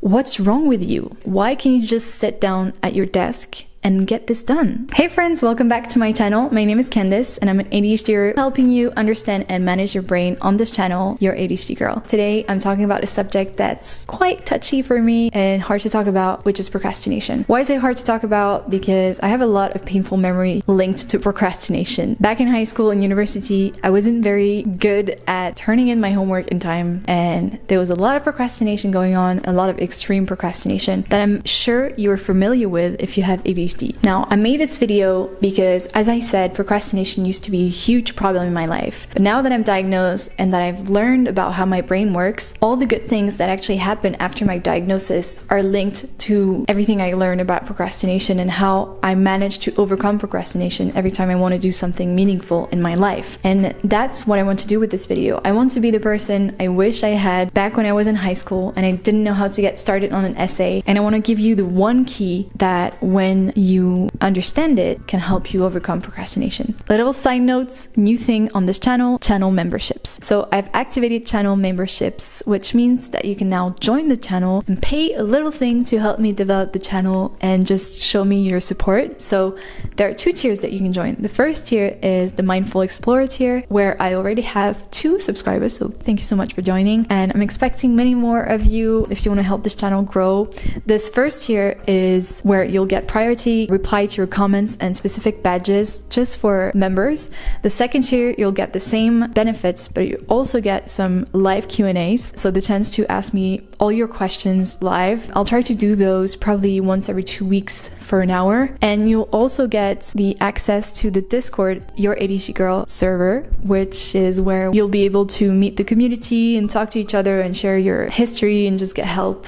What's wrong with you? Why can't you just sit down at your desk and get this done? Hey friends, welcome back to my channel. My name is Candice and I'm an ADHDer helping you understand and manage your brain on this channel, Your ADHD Girl. Today, I'm talking about a subject that's quite touchy for me and hard to talk about, which is procrastination. Why is it hard to talk about? Because I have a lot of painful memory linked to procrastination. Back in high school and university, I wasn't very good at turning in my homework in time, and there was a lot of procrastination going on, a lot of extreme procrastination that I'm sure you're familiar with if you have ADHD. Now, I made this video because, as I said, procrastination used to be a huge problem in my life. But now that I'm diagnosed and that I've learned about how my brain works, all the good things that actually happen after my diagnosis are linked to everything I learned about procrastination and how I managed to overcome procrastination every time I want to do something meaningful in my life. And that's what I want to do with this video. I want to be the person I wish I had back when I was in high school and I didn't know how to get started on an essay. And I want to give you the one key that, when you understand it, can help you overcome procrastination. Little side notes, new thing on this channel memberships. So I've activated channel memberships, which means that you can now join the channel and pay a little thing to help me develop the channel and just show me your support. So there are two tiers that you can join. The first tier is the Mindful Explorer tier, where I already have 2 subscribers, so thank you so much for joining, and I'm expecting many more of you if you want to help this channel grow. This first tier is where you'll get priority, reply to your comments, and specific badges just for members. The second tier, you'll get the same benefits, but you also get some live Q&As, so the chance to ask me all your questions live. I'll try to do those probably once every 2 weeks for an hour, and you'll also get the access to the Discord Your ADHD Girl server, which is where you'll be able to meet the community and talk to each other and share your history and just get help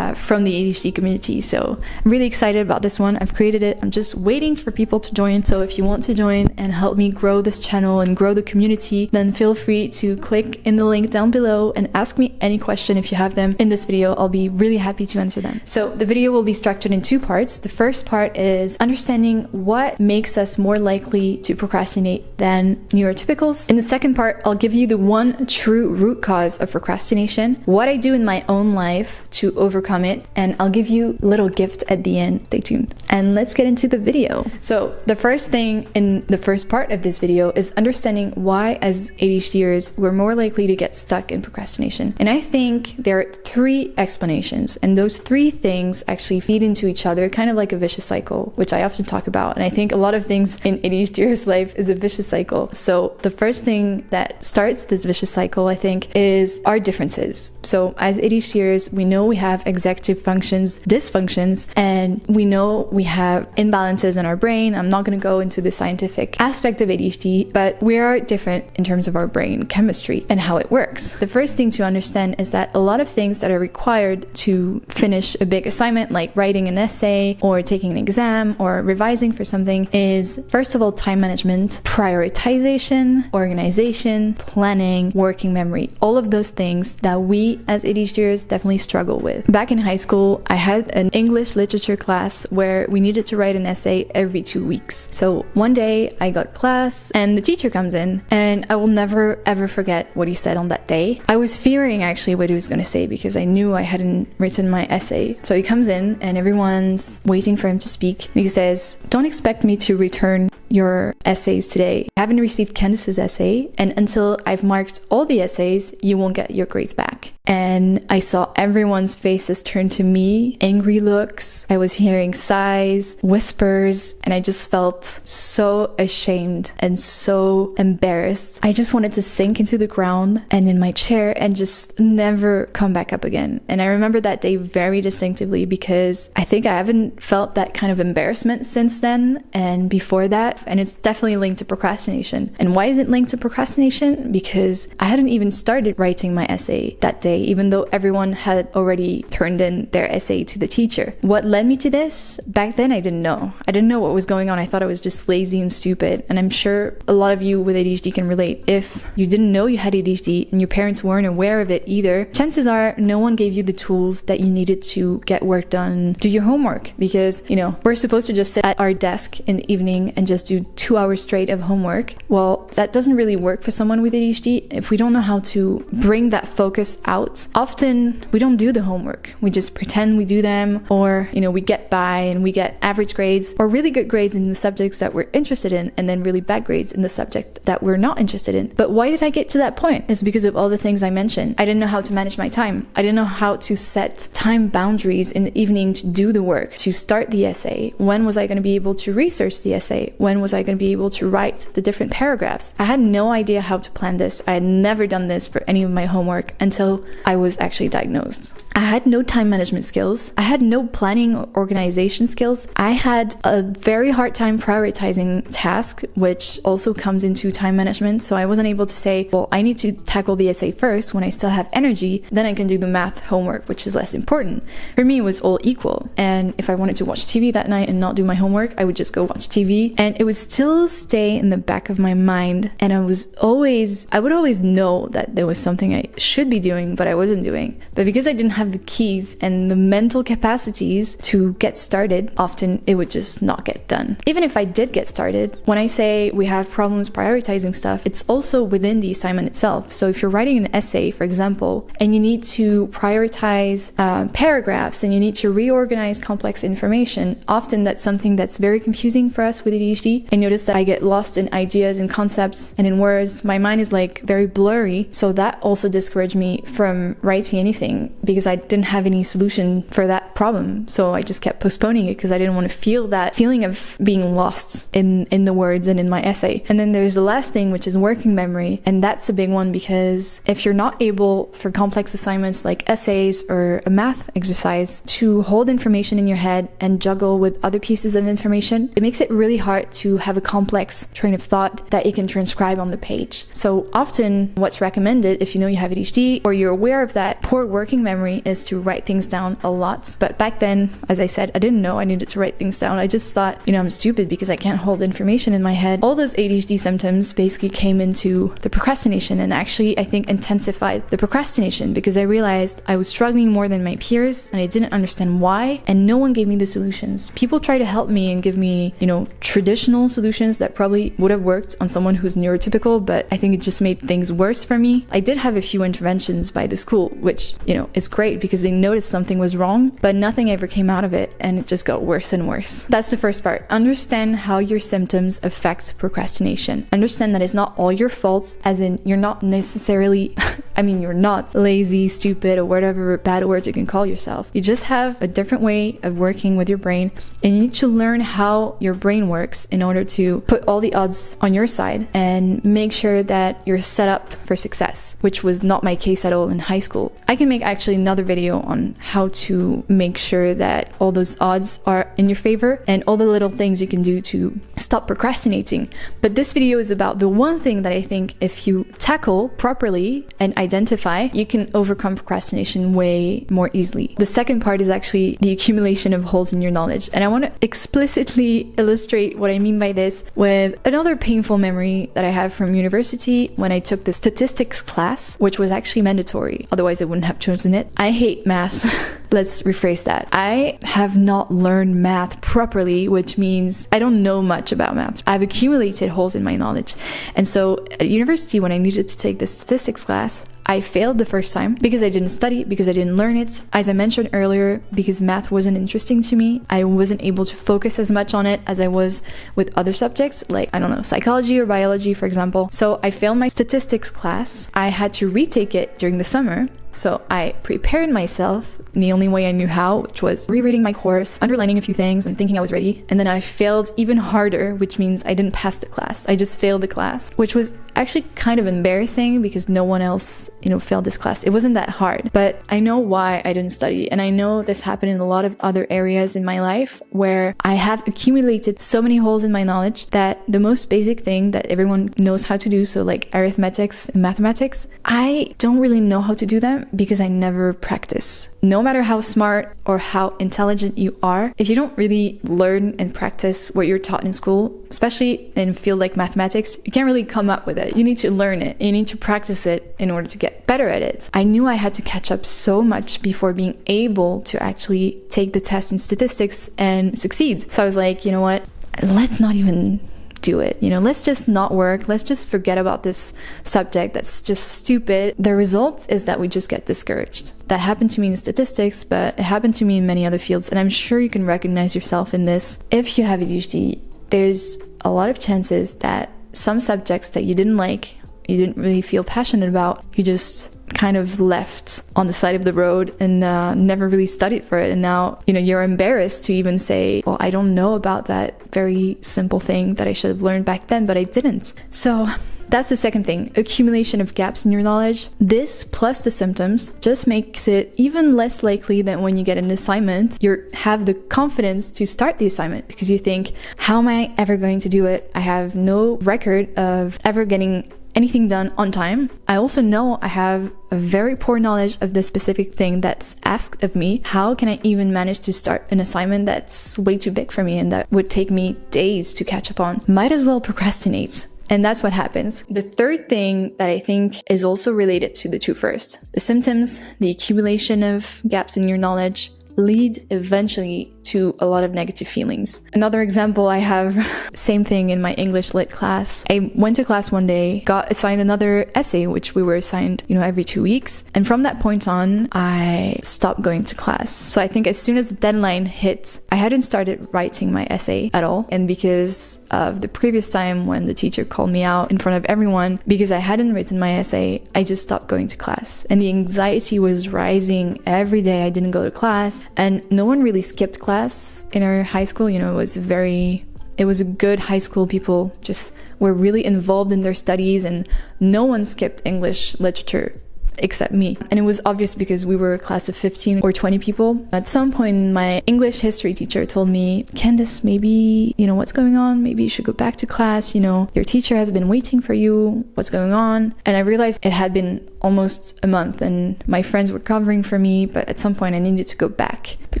from the ADHD community. So I'm really excited about this one. I've created it. I'm just waiting for people to join. So if you want to join and help me grow this channel and grow the community, then feel free to click in the link down below and ask me any question if you have them in this video. I'll be really happy to answer them. So the video will be structured in 2 parts. The first part is understanding what makes us more likely to procrastinate than neurotypicals. In the second part, I'll give you the one true root cause of procrastination, what I do in my own life to overcome it, and I'll give you a little gift at the end. Stay tuned. And let's get into the video. So the first thing in the first part of this video is understanding why, as ADHDers, we're more likely to get stuck in procrastination. And I think there are 3 explanations, and those 3 things actually feed into each other, kind of like a vicious cycle, which I often talk about. And I think a lot of things in ADHDers' life is a vicious cycle. So the first thing that starts this vicious cycle, I think, is our differences. So as ADHDers, we know we have executive functions, dysfunctions, and we know we have imbalances in our brain. I'm not going to go into the scientific aspect of ADHD, but we are different in terms of our brain chemistry and how it works. The first thing to understand is that a lot of things that are required to finish a big assignment, like writing an essay or taking an exam or revising for something, is first of all time management, prioritization, organization, planning, working memory, all of those things that we as ADHDers definitely struggle with. Back in high school, I had an English literature class where we needed to write an essay every 2 weeks. So one day I got class and the teacher comes in, and I will never ever forget what he said on that day. I was fearing actually what he was going to say because I knew I hadn't written my essay. So he comes in and everyone's waiting for him to speak. And he says, "Don't expect me to return your essays today. I haven't received Candice's essay, and until I've marked all the essays, you won't get your grades back." And I saw everyone's faces turn to me, angry looks. I was hearing sighs, whispers, and I just felt so ashamed and so embarrassed. I just wanted to sink into the ground and in my chair and just never come back up again. And I remember that day very distinctively because I think I haven't felt that kind of embarrassment since then and before that, and it's definitely linked to procrastination. And why is it linked to procrastination? Because I hadn't even started writing my essay that day, even though everyone had already turned in their essay to the teacher. What led me to this? Back then I didn't know. I didn't know what was going on. I thought I was just lazy and stupid. And I'm sure a lot of you with ADHD can relate. If you didn't know you had ADHD and your parents weren't aware of it either, chances are no one gave you the tools that you needed to get work done, do your homework. Because, you know, we're supposed to just sit at our desk in the evening and just do 2 hours straight of homework. homework. Well, that doesn't really work for someone with ADHD. If we don't know how to bring that focus out, often we don't do the homework. We just pretend we do them, or, we get by and we get average grades or really good grades in the subjects that we're interested in, and then really bad grades in the subject that we're not interested in. But why did I get to that point? It's because of all the things I mentioned. I didn't know how to manage my time. I didn't know how to set time boundaries in the evening to do the work, to start the essay. When was I going to be able to research the essay? When was I going to be able to write the different paragraphs? I had no idea how to plan this. I had never done this for any of my homework until I was actually diagnosed. I had no time management skills. I had no planning or organization skills. I had a very hard time prioritizing tasks, which also comes into time management. So I wasn't able to say, well, I need to tackle the essay first when I still have energy, then I can do the math homework, which is less important. For me, it was all equal. And if I wanted to watch TV that night and not do my homework, I would just go watch TV, and it would still stay in the back of my mind. And I would always know that there was something I should be doing, but I wasn't doing. But because I didn't have the keys and the mental capacities to get started, often it would just not get done. Even if I did get started, when I say we have problems prioritizing stuff, it's also within the assignment itself. So if you're writing an essay, for example, and you need to prioritize paragraphs and you need to reorganize complex information, often that's something that's very confusing for us with ADHD. I notice that I get lost in ideas and concepts and in words. My mind is like very blurry. So that also discouraged me from writing anything because I didn't have any solution for that problem. So I just kept postponing it because I didn't want to feel that feeling of being lost in the words and in my essay. And then there's the last thing, which is working memory. And that's a big one because if you're not able for complex assignments like essays or a math exercise to hold information in your head and juggle with other pieces of information, it makes it really hard to have a complex train of thought that you can transcribe on the page. So often what's recommended if you know you have ADHD or you're aware of that poor working memory is to write things down a lot. But back then, as I said, I didn't know I needed to write things down. I just thought, I'm stupid because I can't hold information in my head. All those ADHD symptoms basically came into the procrastination, and actually I think intensified the procrastination because I realized I was struggling more than my peers and I didn't understand why, and no one gave me the solutions. People try to help me and give me, traditional solutions that probably would have worked on someone who's neurotypical, but I think it just made things worse for me. I did have a few interventions by the school, which, is great because they noticed something was wrong, but nothing ever came out of it and it just got worse and worse. That's the first part. Understand how your symptoms affect procrastination. Understand that it's not all your faults, as in you're not necessarily, you're not lazy, stupid, or whatever bad words you can call yourself. You just have a different way of working with your brain, and you need to learn how your brain works in order to put all the odds on your side and make sure that you're set up for success, which was not my case at all in high school. I can make actually another video on how to make sure that all those odds are in your favor and all the little things you can do to stop procrastinating. But this video is about the one thing that I think if you tackle properly and identify, you can overcome procrastination way more easily. The second part is actually the accumulation of holes in your knowledge. And I want to explicitly illustrate what I mean by this with another painful memory that I have from university when I took the statistics class, which was actually mandatory. Otherwise, I wouldn't have chosen it. I hate math. Let's rephrase that. I have not learned math properly, which means I don't know much about math. I've accumulated holes in my knowledge. And so at university, when I needed to take the statistics class, I failed the first time because I didn't study, because I didn't learn it. As I mentioned earlier, because math wasn't interesting to me, I wasn't able to focus as much on it as I was with other subjects, like, psychology or biology, for example. So I failed my statistics class. I had to retake it during the summer. So I prepared myself in the only way I knew how, which was rereading my course, underlining a few things and thinking I was ready. And then I failed even harder, which means I didn't pass the class. I just failed the class, which was actually kind of embarrassing because no one else, failed this class. It wasn't that hard, but I know why I didn't study. And I know this happened in a lot of other areas in my life where I have accumulated so many holes in my knowledge that the most basic thing that everyone knows how to do, so like arithmetics and mathematics, I don't really know how to do them because I never practice. No matter how smart or how intelligent you are, if you don't really learn and practice what you're taught in school, especially in a field like mathematics, you can't really come up with it. You need to learn it. You need to practice it in order to get better at it. I knew I had to catch up so much before being able to actually take the test in statistics and succeed. So I was like, you know what? Let's not even do it. Let's just not work. Let's just forget about this subject that's just stupid. The result is that we just get discouraged. That happened to me in statistics, but it happened to me in many other fields. And I'm sure you can recognize yourself in this. If you have ADHD, there's a lot of chances that some subjects that you didn't like, you didn't really feel passionate about, you just kind of left on the side of the road and never really studied for it. And now, you're embarrassed to even say, well, I don't know about that very simple thing that I should have learned back then, but I didn't. So that's the second thing, accumulation of gaps in your knowledge. This plus the symptoms just makes it even less likely that when you get an assignment, you have the confidence to start the assignment, because you think, how am I ever going to do it? I have no record of ever getting anything done on time. I also know I have a very poor knowledge of the specific thing that's asked of me. How can I even manage to start an assignment that's way too big for me and that would take me days to catch up on? Might as well procrastinate. And that's what happens. The third thing that I think is also related to the two first, the symptoms, the accumulation of gaps in your knowledge, lead eventually to a lot of negative feelings. Another example I have, same thing in my English lit class. I went to class one day, got assigned another essay, which we were assigned, every 2 weeks. And from that point on, I stopped going to class. So I think as soon as the deadline hit, I hadn't started writing my essay at all. And because of the previous time when the teacher called me out in front of everyone, because I hadn't written my essay, I just stopped going to class. And the anxiety was rising every day. I didn't go to class, and no one really skipped class in our high school. It was a good high school. People just were really involved in their studies, and no one skipped English literature except me. And it was obvious because we were a class of 15 or 20 people. At some point, my English history teacher told me, Candice, maybe, what's going on? Maybe you should go back to class. Your teacher has been waiting for you. What's going on? And I realized it had been almost a month and my friends were covering for me, but at some point I needed to go back. The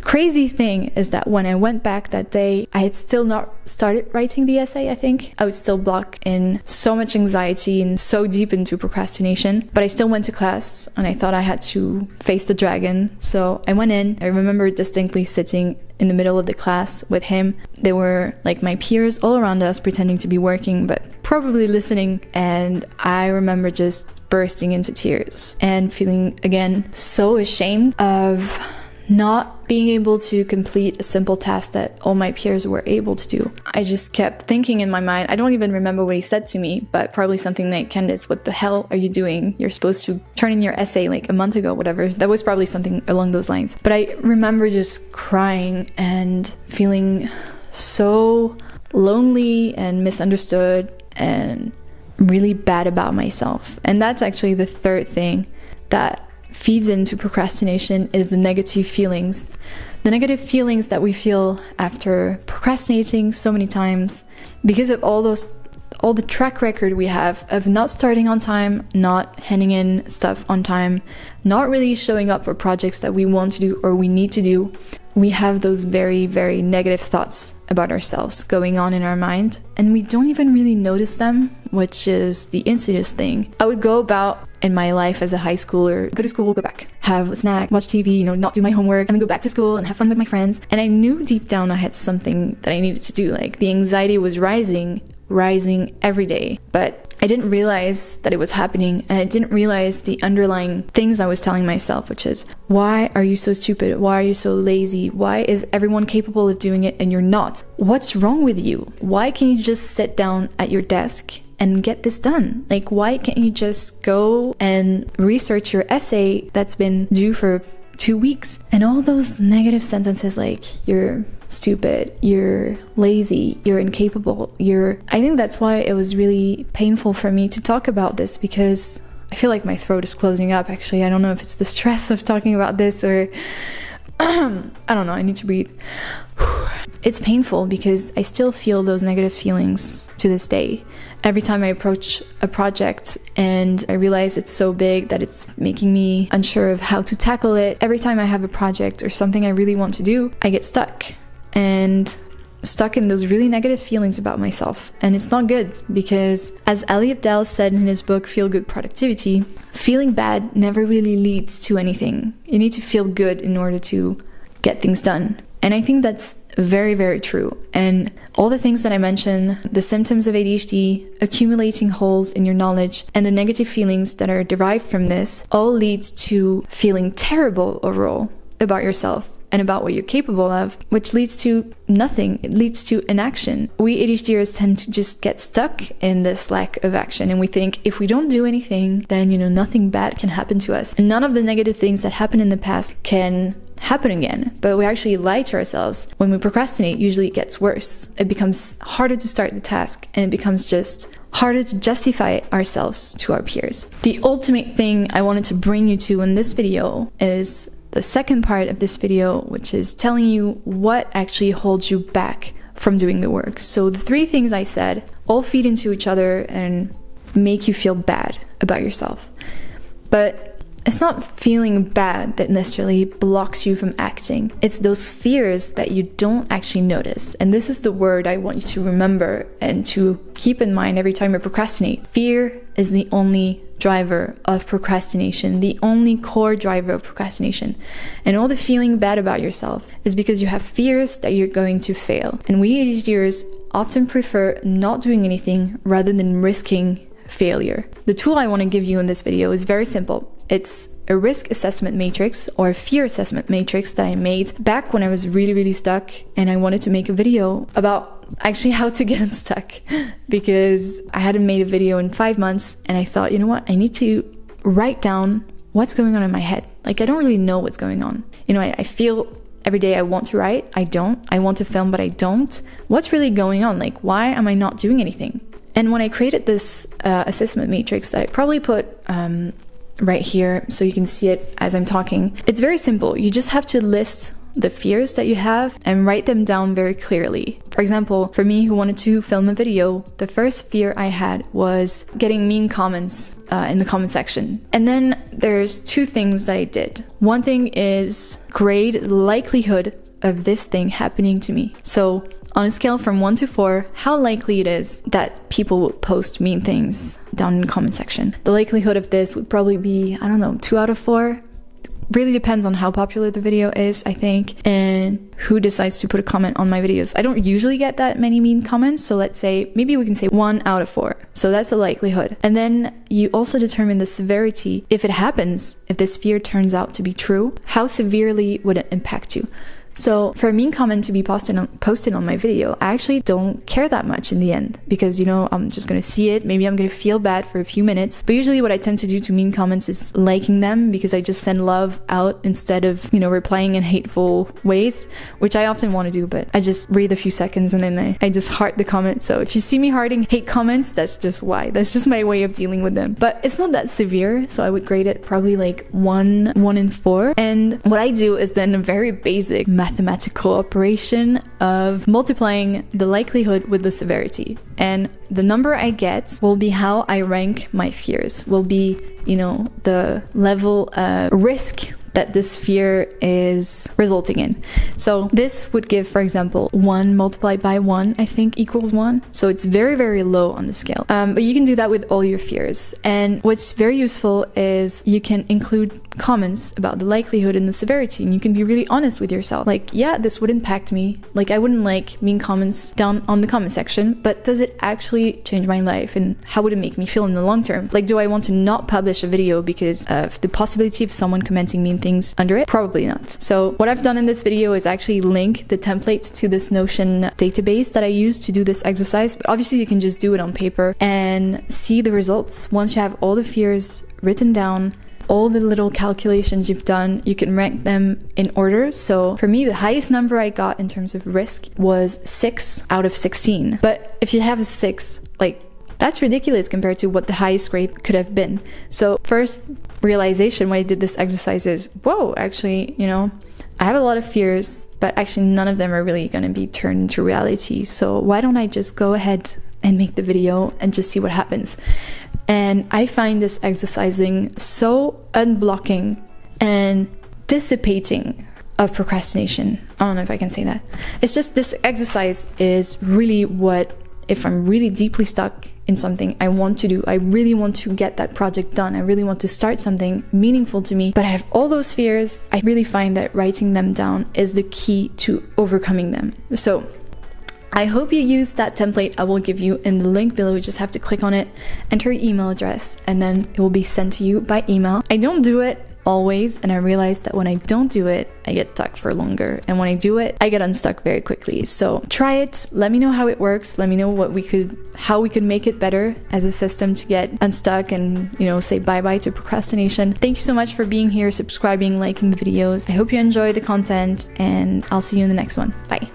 crazy thing is that when I went back that day, I had still not started writing the essay, I think. I would still block in so much anxiety and so deep into procrastination, but I still went to class and I thought I had to face the dragon. So I went in. I remember distinctly sitting in the middle of the class with him. They were like my peers all around us, pretending to be working, but probably listening. And I remember just bursting into tears and feeling again so ashamed of not being able to complete a simple task that all my peers were able to do. I just kept thinking in my mind, I don't even remember what he said to me, but probably something like, Candice, what the hell are you doing? You're supposed to turn in your essay like a month ago, whatever. That was probably something along those lines. But I remember just crying and feeling so lonely and misunderstood and really bad about myself. And that's actually the third thing that feeds into procrastination, is the negative feelings. The negative feelings that we feel after procrastinating so many times because of all the track record we have of not starting on time, not handing in stuff on time, not really showing up for projects that we want to do or we need to do. We have those very, very negative thoughts about ourselves going on in our mind, and we don't even really notice them, which is the insidious thing. I would go about in my life as a high schooler, go to school, go back, have a snack, watch TV, not do my homework, and then go back to school and have fun with my friends. And I knew deep down I had something that I needed to do. Like, the anxiety was rising every day, but I didn't realize that it was happening, and I didn't realize the underlying things I was telling myself, which is, why are you so stupid? Why are you so lazy? Why is everyone capable of doing it and you're not? What's wrong with you? Why can't you just sit down at your desk and get this done? Like, why can't you just go and research your essay that's been due for 2 weeks? And all those negative sentences like, you're stupid, you're lazy, you're incapable, I think that's why it was really painful for me to talk about this, because I feel like my throat is closing up, actually. I don't know if it's the stress of talking about this or I don't know, I need to breathe. It's painful because I still feel those negative feelings to this day. Every time I approach a project and I realize it's so big that it's making me unsure of how to tackle it, every time I have a project or something I really want to do, I get stuck in those really negative feelings about myself. And it's not good, because as Ali Abdaal said in his book Feel Good Productivity, feeling bad never really leads to anything. You need to feel good in order to get things done. And I think that's very, very true. And all the things that I mentioned, the symptoms of ADHD, accumulating holes in your knowledge, and the negative feelings that are derived from this all leads to feeling terrible overall about yourself and about what you're capable of, which leads to nothing. It leads to inaction. We ADHDers tend to just get stuck in this lack of action, and we think if we don't do anything, then, nothing bad can happen to us. And none of the negative things that happened in the past can happen again. But we actually lie to ourselves. When we procrastinate, usually it gets worse. It becomes harder to start the task, and it becomes just harder to justify ourselves to our peers. The ultimate thing I wanted to bring you to in this video is the second part of this video, which is telling you what actually holds you back from doing the work. So the 3 things I said all feed into each other and make you feel bad about yourself. But it's not feeling bad that necessarily blocks you from acting. It's those fears that you don't actually notice. And this is the word I want you to remember and to keep in mind every time you procrastinate. Fear is the only driver of procrastination, the only core driver of procrastination. And all the feeling bad about yourself is because you have fears that you're going to fail. And we ADHDers often prefer not doing anything rather than risking failure. The tool I want to give you in this video is very simple. It's a risk assessment matrix or a fear assessment matrix that I made back when I was really, really stuck, and I wanted to make a video about actually how to get unstuck, because I hadn't made a video in 5 months, and I thought, you know what, I need to write down what's going on in my head. Like, I don't really know what's going on. I feel every day I want to write, I don't. I want to film, but I don't. What's really going on? Like, why am I not doing anything? And when I created this assessment matrix that I probably put right here so you can see it as I'm talking, it's very simple. You just have to list the fears that you have and write them down very clearly. For example, for me who wanted to film a video, the first fear I had was getting mean comments in the comment section. And then there's 2 things that I did. One thing is grade the likelihood of this thing happening to me. So on a scale from 1 to 4, how likely it is that people will post mean things down in the comment section. The likelihood of this would probably be, 2 out of 4. Really depends on how popular the video is, I think, and who decides to put a comment on my videos. I don't usually get that many mean comments, so let's say, maybe we can say 1 out of 4. So that's a likelihood. And then you also determine the severity. If it happens, if this fear turns out to be true, how severely would it impact you? So for a mean comment to be posted on my video, I actually don't care that much in the end, because I'm just gonna see it, maybe I'm gonna feel bad for a few minutes, but usually what I tend to do to mean comments is liking them, because I just send love out instead of replying in hateful ways, which I often want to do, but I just read a few seconds and then I just heart the comment. So if you see me hearting hate comments, that's just why. That's just my way of dealing with them. But it's not that severe, so I would grade it probably like 1 in 4. And what I do is then a very basic mathematical operation of multiplying the likelihood with the severity, and the number I get will be how I rank my fears, will be the level of risk that this fear is resulting in. So this would give, for example, 1 multiplied by 1, I think, equals 1. So it's very, very low on the scale. But you can do that with all your fears. And what's very useful is you can include comments about the likelihood and the severity, and you can be really honest with yourself. Like, yeah, this would impact me. Like, I wouldn't like mean comments down on the comment section, but does it actually change my life, and how would it make me feel in the long term? Like, do I want to not publish a video because of the possibility of someone commenting mean things under it? Probably not. So what I've done in this video is actually link the template to this Notion database that I use to do this exercise, but obviously you can just do it on paper and see the results. Once you have all the fears written down, all the little calculations you've done, you can rank them in order. So for me, the highest number I got in terms of risk was 6 out of 16. But if you have a 6, like, that's ridiculous compared to what the highest grade could have been. So first realization when I did this exercise is, whoa, actually, I have a lot of fears, but actually none of them are really going to be turned into reality. So why don't I just go ahead and make the video and just see what happens? And I find this exercising so unblocking and dissipating of procrastination. I don't know if I can say that. It's just, this exercise is really what if I'm really deeply stuck in something I want to do, I really want to get that project done, I really want to start something meaningful to me, but I have all those fears, I really find that writing them down is the key to overcoming them. So I hope you use that template I will give you in the link below. You just have to click on it, enter your email address, and then it will be sent to you by email. I don't do it always, and I realize that when I don't do it, I get stuck for longer, and when I do it, I get unstuck very quickly. So try it, let me know how it works, let me know how we could make it better as a system to get unstuck and, you know, say bye-bye to procrastination. Thank you so much for being here, subscribing, liking the videos. I hope you enjoy the content, and I'll see you in the next one. Bye.